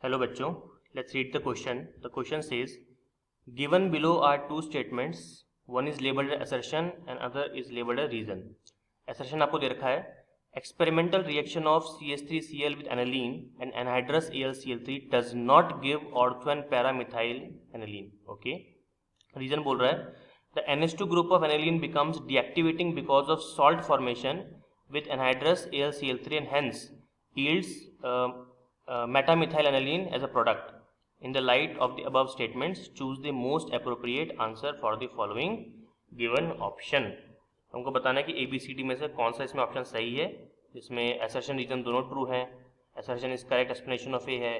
Hello बच्चों, let's read the question. The question says, given below are two statements. One is labeled assertion and other is labeled a reason. Assertion आपको दे रखा है, experimental reaction of CH3Cl with aniline and anhydrous AlCl3 does not give orthone paramethyl aniline. Okay. Reason बोल रहा है, the NH2 group of aniline becomes deactivating because of salt formation with anhydrous AlCl3 and hence yields metamethyl aniline as a product. In the light of the above statements, choose the most appropriate answer for the following given option. हमको बताना है कि ABCD में से कौन सा इसमें option सही है, जिसमें assertion रीजन दोनों ट्रू हैं. assertion is correct explanation of A है.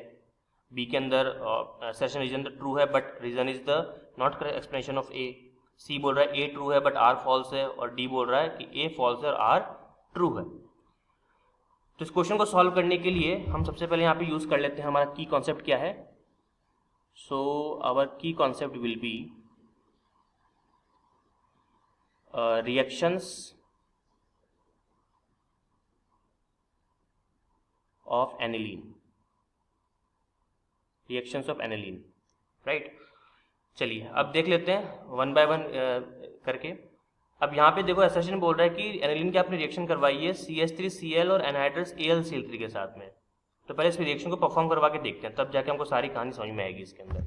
B के अंदर assertion रीजन तो ट्रू है but reason is the not correct explanation of A. C बोल रहा है A ट्रू है बट R फॉल्स है, और D बोल रहा है कि A फॉल्स है और R ट्रू है. तो इस क्वेश्चन को सॉल्व करने के लिए हम सबसे पहले यहाँ पे यूज कर लेते हैं हमारा की कॉन्सेप्ट क्या है. सो आवर की concept will be reactions of aniline. Reactions of aniline, right. चलिए अब देख लेते हैं वन बाय वन करके. अब यहाँ पे देखो एसर्शन बोल रहा है कि एनिलीन की आपने रिएक्शन करवाई है CH3Cl और एनहाइड्रस AlCl3 के साथ में. तो पहले इस रिएक्शन को परफॉर्म करवा के देखते हैं, तब जाके हमको सारी कहानी समझ में आएगी इसके अंदर.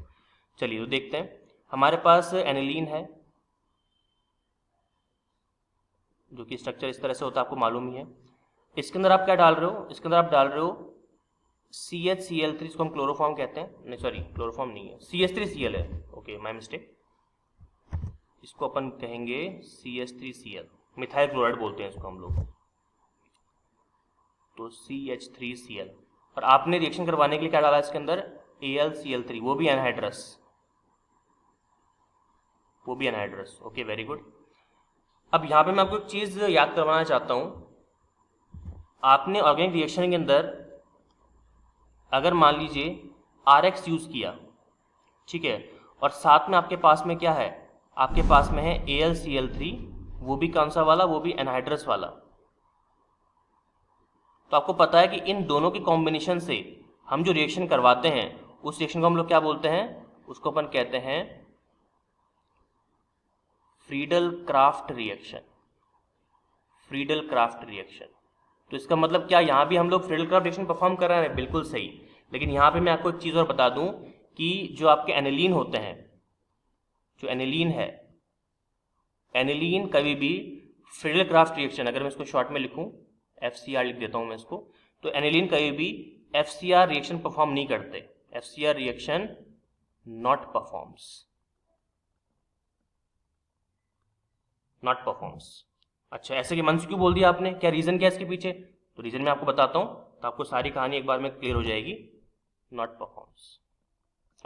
चलिए तो देखते हैं. हमारे पास एनिलीन है जो कि स्ट्रक्चर इस तरह से होता है, आपको मालूम ही है. इसके अंदर आप क्या डाल रहे हो, इसके अंदर आप डाल रहे हो CHCl3, इसको हम क्लोरोफॉर्म कहते हैं. नहीं सॉरी, क्लोरोफॉर्म नहीं है, CH3Cl है. Okay, my mistake. इसको अपन कहेंगे CH3Cl, मिथाइल क्लोराइड बोलते हैं इसको हम लोग. तो CH3Cl. और आपने रिएक्शन करवाने के लिए क्या डाला इसके अंदर, AlCl3, वो भी एनहाइड्रस. Okay, very good. अब यहाँ पे मैं आपको एक चीज याद करवाना चाहता हूं. आपने ऑर्गेनिक रिएक्शन के अंदर अगर मान लीजिए RX यूज किया, ठीक है, और साथ में आपके पास में क्या है, आपके पास में है AlCl3, वो भी कौन सा वाला, वो भी एनहाइड्रस वाला. तो आपको पता है कि इन दोनों के कॉम्बिनेशन से हम जो रिएक्शन करवाते हैं उस रिएक्शन को हम लोग क्या बोलते हैं, उसको अपन कहते हैं फ्रीडल क्राफ्ट रिएक्शन. तो इसका मतलब क्या, यहां भी हम लोग फ्रीडल क्राफ्ट रिएक्शन परफॉर्म कर रहे हैं, बिल्कुल सही. लेकिन यहां पे मैं आपको एक चीज और बता दूं कि जो आपके एनिलीन होते हैं, जो एनिलीन है, एनिलीन कभी भी फ्रीडल क्राफ्ट रिएक्शन, अगर मैं इसको शॉर्ट में लिखूं, FCR लिख देता हूं मैं इसको, तो एनिलीन कभी भी FCR रिएक्शन परफॉर्म नहीं करते. FCR reaction not performs. अच्छा, ऐसे कि मन से क्यों बोल दिया आपने, क्या रीजन क्या है इसके पीछे, तो रीजन मैं आपको बताता हूं, तो आपको सारी कहानी एक बार में क्लियर हो जाएगी. Not performs.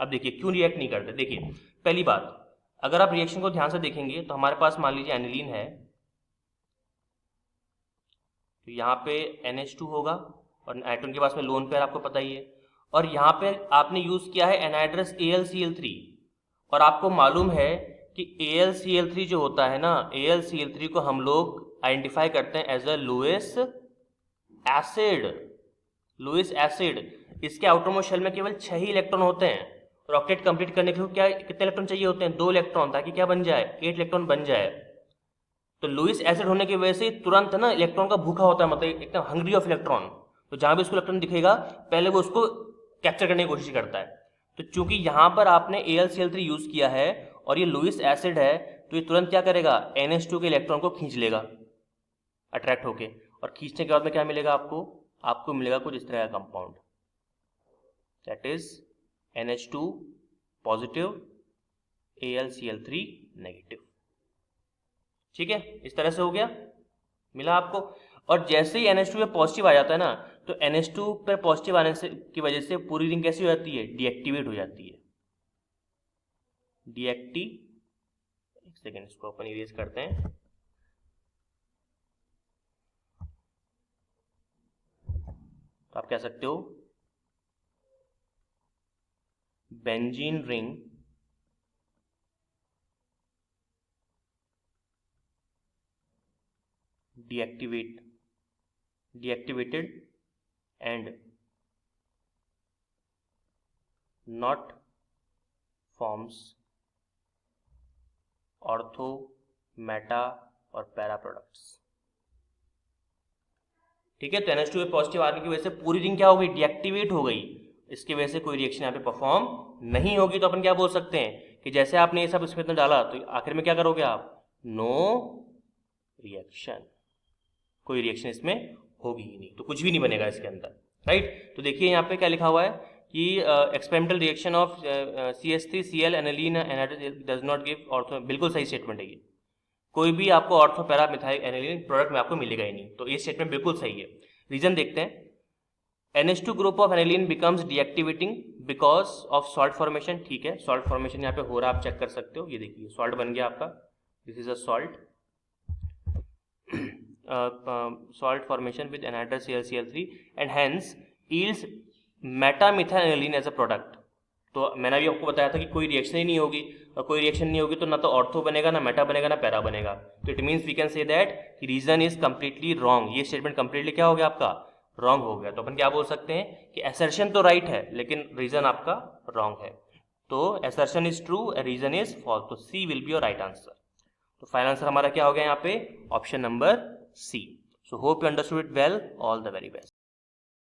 अब देखिए क्यों रिएक्ट नहीं करते. देखिए पहली बात, अगर आप रिएक्शन को ध्यान से देखेंगे तो हमारे पास मान लीजिए एनिलीन है, तो यहाँ पे NH2 होगा और नाइट्रोजन के पास में लोन पेयर आपको पता ही है, और यहाँ पे आपने यूज किया है एनहाइड्रस AlCl3, और आपको मालूम है कि AlCl3 जो होता है ना, AlCl3 को हम लोग आइडेंटिफाई करते हैं एज अ लुईस एसिड. इसके आउटर मोस्ट शेल में केवल 6 ही इलेक्ट्रॉन होते हैं. रॉकेट कंप्लीट करने के लिए क्या कितने इलेक्ट्रॉन चाहिए होते हैं, 2 इलेक्ट्रॉन, ताकि क्या बन जाए, 8 इलेक्ट्रॉन बन जाए. तो लुईस एसिड होने की वजह से तुरंत ना इलेक्ट्रॉन का भूखा होता है, मतलब एकदम हंग्री ऑफ इलेक्ट्रॉन. तो जहां भी उसको इलेक्ट्रॉन दिखेगा पहले वो उसको कैप्चर करने की कोशिश करता है. तो चूंकि यहां पर आपने AlCl3 यूज किया है और ये लुईस एसिड है, तो ये तुरंत क्या करेगा, NH2 के इलेक्ट्रॉन को खींच लेगा अट्रैक्ट होके, और खींचने के बाद में क्या मिलेगा आपको मिलेगा कुछ इस तरह का compound, that is NH2 positive, AlCl3 negative. ठीक है, इस तरह से हो गया, मिला आपको. और जैसे ही NH2 पे पॉजिटिव आ जाता है ना, तो NH2 पे पॉजिटिव आने से की वजह से पूरी रिंग कैसी हो जाती है, डीएक्टिवेट हो जाती है. एक सेकेंड, इसको अपन इरेज करते हैं. तो आप कह सकते हो benzene ring deactivated and not forms ortho, Meta और पैरा प्रोडक्ट्स। ठीक है, तो NH2 में पॉजिटिव आने की वजह से पूरी रिंग क्या हो गई, डीएक्टिवेट हो गई, इसकी वजह से कोई रिएक्शन यहाँ पे परफॉर्म नहीं होगी। तो अपन क्या बोल सकते हैं कि जैसे आपने ये सब इसमें तो डाला तो आखिर में क्या करोगे आप, नो रिएक्शन, कोई रिएक्शन इसमें होगी ही नहीं, तो कुछ भी नहीं बनेगा इसके अंदर, राइट। तो देखिए यहाँ पे क्या लिखा हुआ है कि experimental reaction of CH3Cl aniline anhydride does not give ortho, बिल्कुल सही स्टेटमेंट है ये, कोई भी आपको ortho para methyl aniline product में आपको मिलेगा ही नहीं, तो ये स्टेटमेंट बिल्कुल सही है। रीजन देखते हैं, NH2 group of aniline becomes deactivating because of salt formation. ठीक है, सॉल्ट फॉर्मेशन यहाँ पे हो रहा है, आप चेक कर सकते हो, ये देखिए सॉल्ट बन गया आपका, this is a salt, salt formation with anhydride ClCl3 and hence yields meta methyl aniline as a product. तो मैंने अभी आपको बताया था कि कोई रिएक्शन ही नहीं होगी, और कोई रिएक्शन नहीं होगी तो ना तो ऑर्थो बनेगा, ना मेटा बनेगा, ना पैरा बनेगा, तो it means we can say that reason is completely wrong, ये स्टेटमेंट कंप्लीटली क्या हो गया आपका, रॉन्ग हो गया। तो अपन क्या बोल सकते हैं कि असर्शन तो राइट है लेकिन रीजन आपका रॉन्ग है, तो assertion is true, reason is false, तो C will be your right answer. तो फाइनल आंसर हमारा क्या हो गया यहाँ पे, option number C. So hope you understood it well, all the very best.